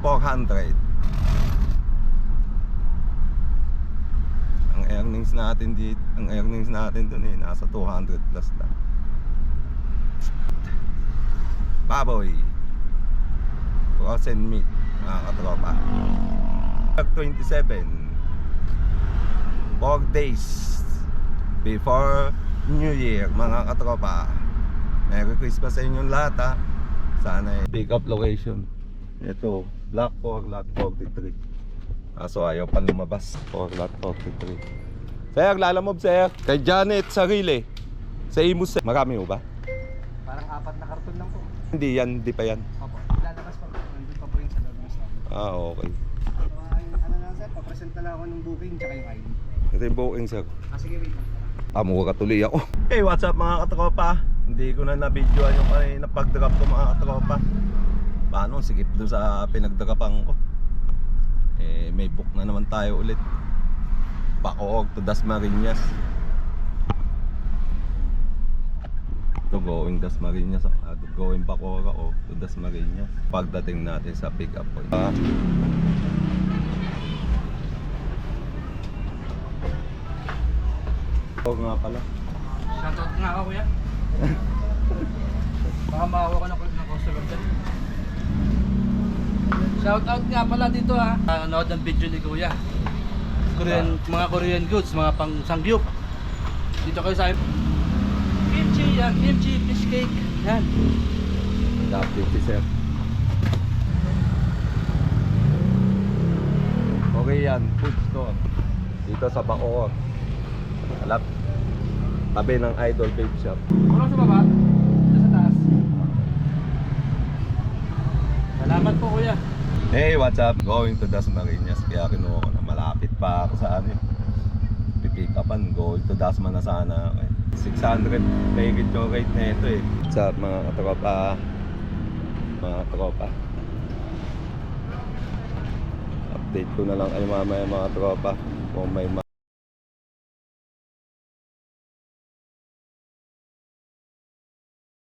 400. Ang earnings natin dito, dun eh, nasa 200 plus lang. Baboy, frozen meat, mga katropa. 27, 4 days before New Year, mga katropa. Merry Christmas sa inyong lahat, ha. Sana pick up location. Ito, Block 4, Lot 43. So ayaw pa lumabas. 4, Lot 43. Sir, lalamob sir. Kay Janet Sarili. Sa Imus. Marami mo ba? Parang 4 na karton lang po. Hindi yan, hindi pa yan. Opo, lalabas pa po. Nandun pa po yung sa loob ng store. Okay. Ano lang sir, papresent na lang ako ng booking tsaka yung ID. Ito yung booking sir. Sige, wait lang. Mukha tuloy ako. Hey, what's up mga katropa? Hindi ko na na-videoan yung kanina pag-drop ko mga katropa. Paano? Sikip doon sa pinag-dropan ko. May book na naman tayo ulit. Bacoor to Dasmariñas. To going Dasmariñas, going Bacoor o to Dasmariñas. Pagdating natin sa pick up point. Nga pala. Shoutout nga ako kuya. Baka maawa ka ng customer dyan. Shoutout nga pala dito ha. Nanood ng video ni kuya. Mga Korean goods, mga pang sangyup. Dito kayo sa kimchi, yan, kimchi fish cake. Yan. Adaptive si sir. Korean food store. Dito sa Bacoor. Alap. Tabi ng Idol Babe Shop. Wala sa baba? Dito sa taas. Salamat po kuya. Hey, what's up? Going to Dasmariñas. Kaya kinuha ko na malapit pa ako sa ano. Pipick upan. Going to Dasma na sana. 600 megit yung rate na ito eh. What's up mga katropa? Mga tropa. Update ko na lang kayo mamaya mga tropa. Kung may